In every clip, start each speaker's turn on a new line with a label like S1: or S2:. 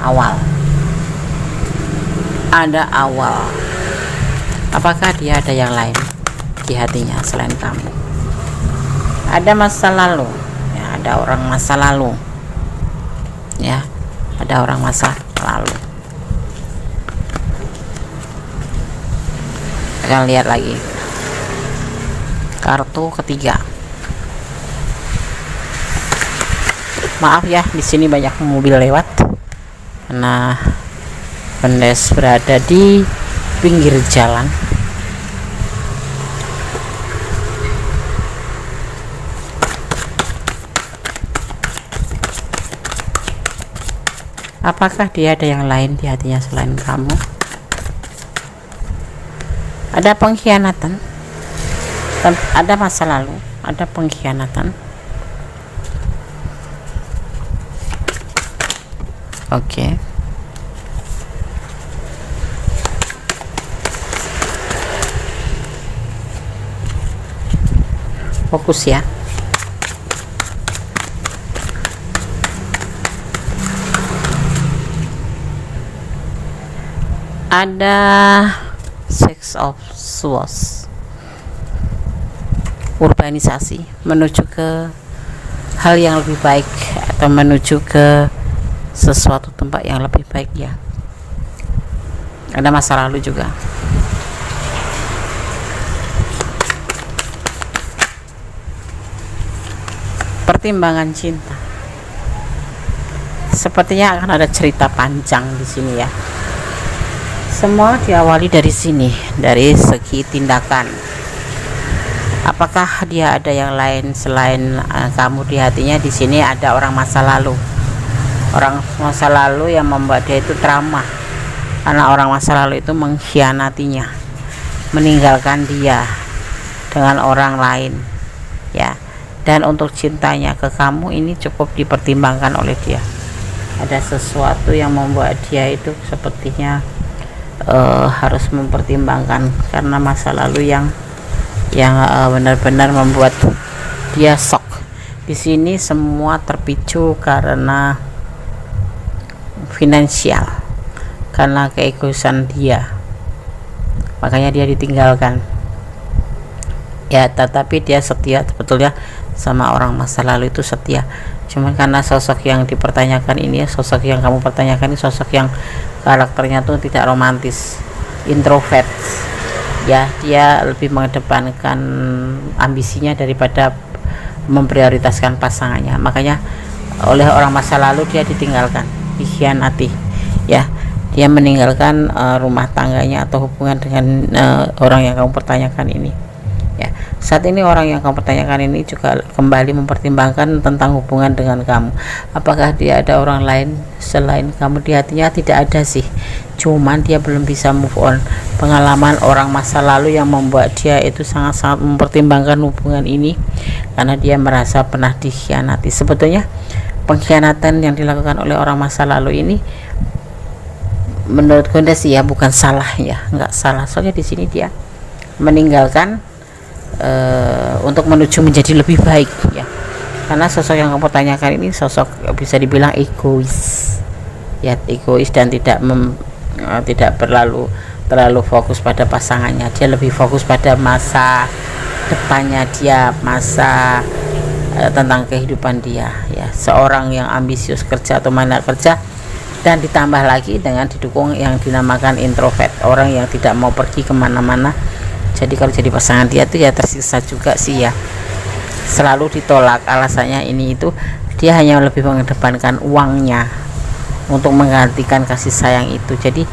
S1: awal. Ada awal. Apakah dia ada yang lain di hatinya selain kamu? Ada masa lalu ya, ada orang masa lalu ya, ada orang masa lalu. Kita lihat lagi kartu ketiga. Maaf ya, di sini banyak mobil lewat karena Pendes berada di pinggir jalan. Apakah dia ada yang lain di hatinya selain kamu? Ada pengkhianatan, ada masa lalu, ada pengkhianatan. Oke. Fokus ya. Ada Six of Swords, urbanisasi, menuju ke hal yang lebih baik atau menuju ke sesuatu tempat yang lebih baik ya. Ada masa lalu juga. Pertimbangan cinta. Sepertinya akan ada cerita panjang di sini ya. Semua diawali dari sini, dari segi tindakan. Apakah dia ada yang lain selain kamu di hatinya? Di sini ada orang masa lalu. Orang masa lalu yang membuat dia itu trauma. Karena orang masa lalu itu mengkhianatinya, meninggalkan dia dengan orang lain. Ya. Dan untuk cintanya ke kamu ini cukup dipertimbangkan oleh dia. Ada sesuatu yang membuat dia itu sepertinya harus mempertimbangkan karena masa lalu yang benar-benar membuat dia shock. Di sini semua terpicu karena finansial, karena keegoisan dia, makanya dia ditinggalkan ya. Tetapi dia setia sebetulnya sama orang masa lalu itu, setia. Cuman karena sosok yang dipertanyakan ini, sosok yang kamu pertanyakan ini sosok yang karakternya tuh tidak romantis, introvert ya. Dia lebih mengedepankan ambisinya daripada memprioritaskan pasangannya. Makanya oleh orang masa lalu dia ditinggalkan, dikhianati ya. Dia meninggalkan rumah tangganya atau hubungan dengan orang yang kamu pertanyakan ini ya. Saat ini orang yang kamu pertanyakan ini juga kembali mempertimbangkan tentang hubungan dengan kamu. Apakah dia ada orang lain selain kamu di hatinya? Tidak ada sih, cuman dia belum bisa move on. Pengalaman orang masa lalu yang membuat dia itu sangat-sangat mempertimbangkan hubungan ini karena dia merasa pernah dikhianati. Sebetulnya pengkhianatan yang dilakukan oleh orang masa lalu ini menurut Gonda sih ya bukan salah ya, nggak salah. Soalnya di sini dia meninggalkan untuk menuju menjadi lebih baik ya. Karena sosok yang kamu tanyakan ini sosok bisa dibilang egois ya, egois dan tidak terlalu fokus pada pasangannya. Dia lebih fokus pada masa depannya dia, masa tentang kehidupan dia ya. Seorang yang ambisius kerja atau mana kerja, dan ditambah lagi dengan didukung yang dinamakan introvert, orang yang tidak mau pergi kemana-mana. Jadi kalau jadi pasangan dia tuh ya tersiksa juga sih ya, selalu ditolak. Alasannya ini itu, dia hanya lebih mengedepankan uangnya untuk menggantikan kasih sayang itu. Jadi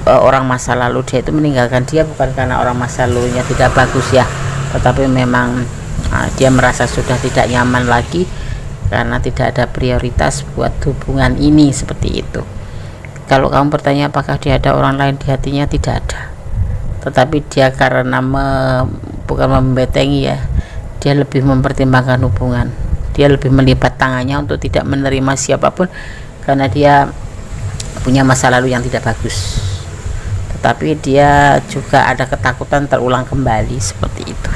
S1: orang masa lalu dia itu meninggalkan dia bukan karena orang masa lalunya tidak bagus ya, tetapi memang dia merasa sudah tidak nyaman lagi karena tidak ada prioritas buat hubungan ini, seperti itu. Kalau kamu bertanya apakah dia ada orang lain di hatinya, tidak ada. Tetapi dia karena bukan membetengi ya, dia lebih mempertimbangkan hubungan. Dia lebih melipat tangannya untuk tidak menerima siapapun karena dia punya masa lalu yang tidak bagus. Tetapi dia juga ada ketakutan terulang kembali, seperti itu.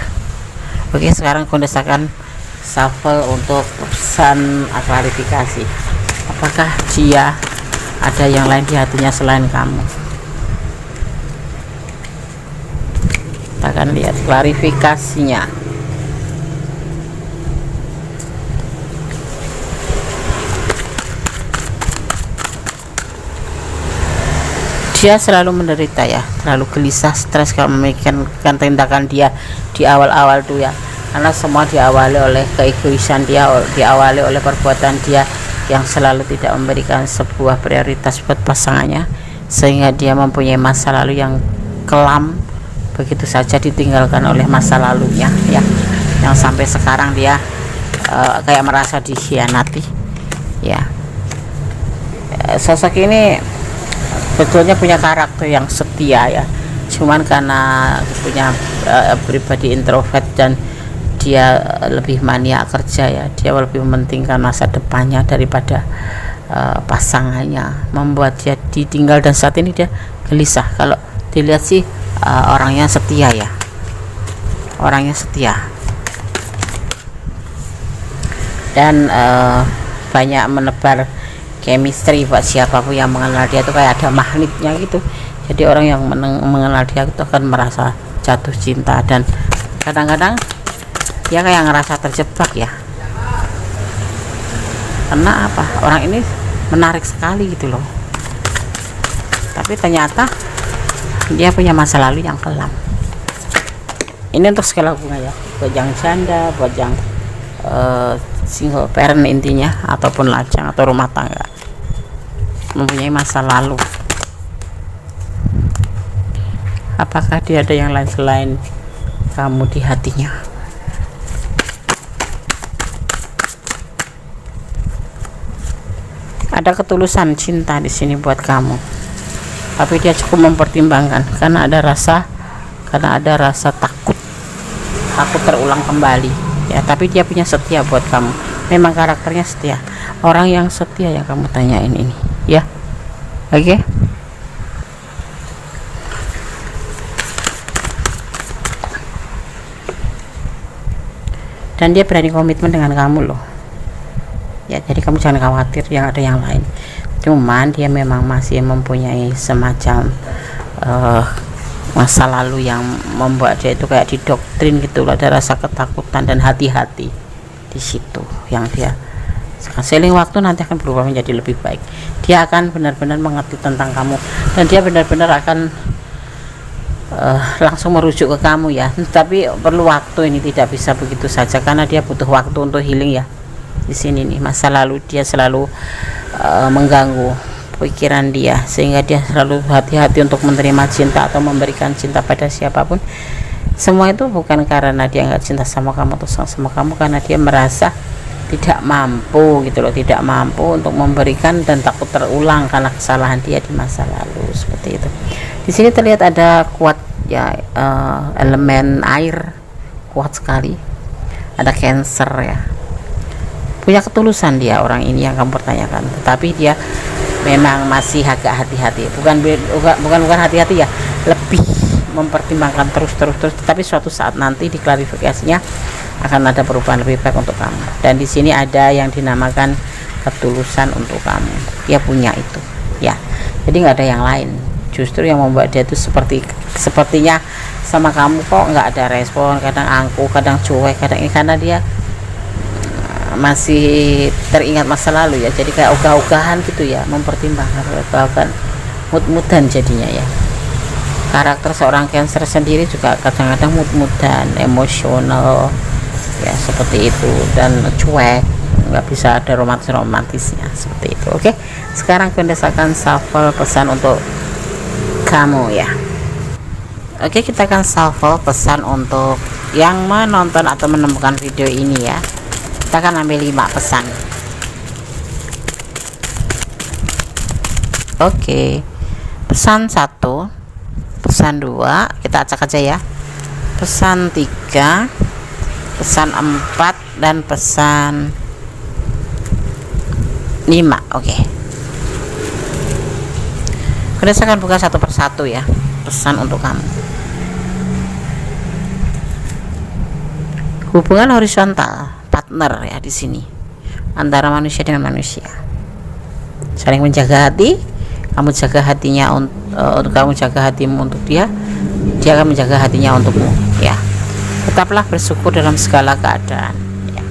S1: Oke, sekarang kondesakan shuffle untuk pesan klarifikasi. Apakah dia ada yang lain di hatinya selain kamu. Kita akan lihat klarifikasinya. Dia selalu menderita ya, terlalu gelisah, stres kalau memikirkan tindakan dia di awal-awal tuh ya, karena semua diawali oleh keegoisan dia, diawali oleh perbuatan dia yang selalu tidak memberikan sebuah prioritas buat pasangannya, sehingga dia mempunyai masa lalu yang kelam, begitu saja ditinggalkan oleh masa lalunya ya, yang sampai sekarang dia kayak merasa dikhianati ya. Sosok ini betulnya punya karakter yang setia ya, cuman karena punya pribadi introvert dan dia lebih mania kerja ya, dia lebih mementingkan masa depannya daripada pasangannya, membuat dia ditinggal, dan saat ini dia gelisah. Kalau dilihat sih orangnya setia ya, orangnya setia, dan banyak menebar chemistry buat siapapun yang mengenal dia, tuh kayak ada magnetnya gitu. Jadi orang yang mengenal dia itu akan merasa jatuh cinta, dan kadang-kadang dia kayak ngerasa terjebak ya, karena apa, orang ini menarik sekali gitu loh, tapi ternyata dia punya masa lalu yang kelam. Ini untuk segala hubungan ya, buat yang janda, buat yang single parent intinya, ataupun lajang atau rumah tangga, mempunyai masa lalu. Apakah dia ada yang lain selain kamu di hatinya? Ada ketulusan cinta di sini buat kamu, tapi dia cukup mempertimbangkan karena ada rasa takut terulang kembali ya. Tapi dia punya setia buat kamu, memang karakternya setia, orang yang setia yang kamu tanyain ini ya. Oke. Dan dia berani komitmen dengan kamu loh ya, jadi kamu jangan khawatir yang ada yang lain. Cuman dia memang masih mempunyai semacam masa lalu yang membuat dia itu kayak didoktrin gitu loh, ada rasa ketakutan dan hati-hati di situ yang dia seiring waktu nanti akan berubah menjadi lebih baik. Dia akan benar-benar mengerti tentang kamu, dan dia benar-benar akan langsung merujuk ke kamu ya. Tapi perlu waktu, ini tidak bisa begitu saja karena dia butuh waktu untuk healing ya. Di sini nih masa lalu dia selalu mengganggu pikiran dia, sehingga dia selalu hati-hati untuk menerima cinta atau memberikan cinta pada siapapun. Semua itu bukan karena dia nggak cinta sama kamu atau sama kamu, karena dia merasa tidak mampu gitu loh, tidak mampu untuk memberikan dan takut terulang karena kesalahan dia di masa lalu, seperti itu. Di sini terlihat ada kuat ya, elemen air kuat sekali, ada Cancer ya. Punya ketulusan dia orang ini yang kamu pertanyakan, tetapi dia memang masih agak hati-hati, bukan hati-hati ya, lebih mempertimbangkan terus, tetapi suatu saat nanti di klarifikasinya akan ada perubahan lebih baik untuk kamu. Dan di sini ada yang dinamakan ketulusan untuk kamu, dia punya itu ya, jadi nggak ada yang lain. Justru yang membuat dia itu sepertinya sama kamu kok nggak ada respon, kadang angkuh, kadang cuek, kadang ini, karena dia masih teringat masa lalu ya, jadi kayak ogah-ogahan gitu ya, mempertimbangkan, bahkan mut-mutan jadinya ya. Karakter seorang Cancer sendiri juga kadang-kadang mut-mutan, emosional ya, seperti itu, dan cuek, nggak bisa ada romantisnya seperti itu. Oke, sekarang berdasarkan shuffle pesan untuk kamu ya. Oke, kita akan shuffle pesan untuk yang menonton atau menemukan video ini ya. Kita akan ambil 5 pesan. Oke, pesan 1, pesan 2 kita acak aja ya, pesan 3, pesan 4, dan pesan 5. Oke, saya akan buka satu persatu ya pesan untuk kamu. Hubungan horizontal, partner ya di sini, antara manusia dengan manusia, saling menjaga hati, kamu jaga hatinya kamu jaga hatimu untuk dia akan menjaga hatinya untukmu, ya. Tetaplah bersyukur dalam segala keadaan, ya.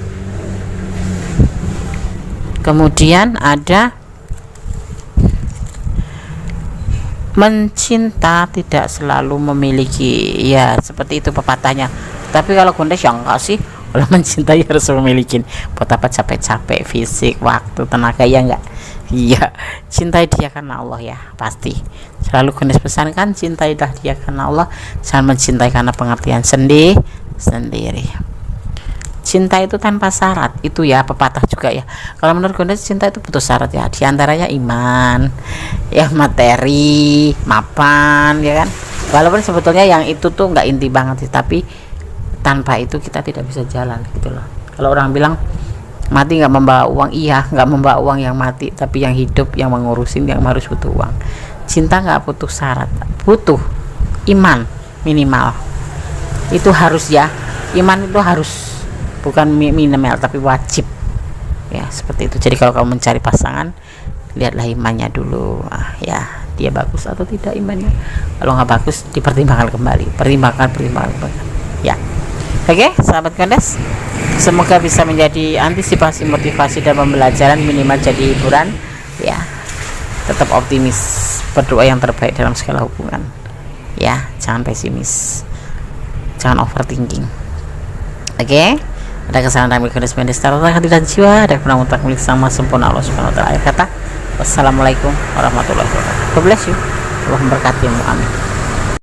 S1: Kemudian ada mencinta tidak selalu memiliki, ya seperti itu pepatahnya. Tapi kalau Gondes ya enggak sih, kalau mencintai harus memiliki. Buat apa capek-capek fisik, waktu, tenaga, ya enggak? Iya, cintai dia karena Allah, ya pasti. Selalu Gondes pesankan, cintailah dia karena Allah, jangan mencintai karena pengertian sendiri. Cinta itu tanpa syarat, itu ya pepatah juga, ya. Kalau menurut Gondes cinta itu butuh syarat, ya. Di antaranya iman, ya, materi, mapan, ya kan. Walaupun sebetulnya yang itu tuh nggak inti banget sih, tapi tanpa itu kita tidak bisa jalan, gitu loh. Kalau orang bilang mati nggak membawa uang, iya, nggak membawa uang yang mati, tapi yang hidup, yang mengurusin, yang harus butuh uang. Cinta nggak butuh syarat, butuh iman minimal. Itu harus, ya. Iman itu harus, bukan minimal tapi wajib, ya seperti itu. Jadi kalau kamu mencari pasangan, lihatlah imannya dulu, ya dia bagus atau tidak imannya. Kalau nggak bagus, dipertimbangkan kembali, pertimbangkan, ya. Oke, sahabat Gondes, semoga bisa menjadi antisipasi, motivasi, dan pembelajaran, minimal jadi hiburan, ya. Tetap optimis, berdoa yang terbaik dalam segala hubungan, ya. Jangan pesimis, jangan overthinking. Oke. Ada kesalahan dalam Gondes Mendes hati dan jiwa, ada kurang mutlak milik sama sempurna Allah Subhanahu wa taala. Akhir kata, wassalamualaikum warahmatullahi wabarakatuh. God bless you. Allah memberkatimu, amin.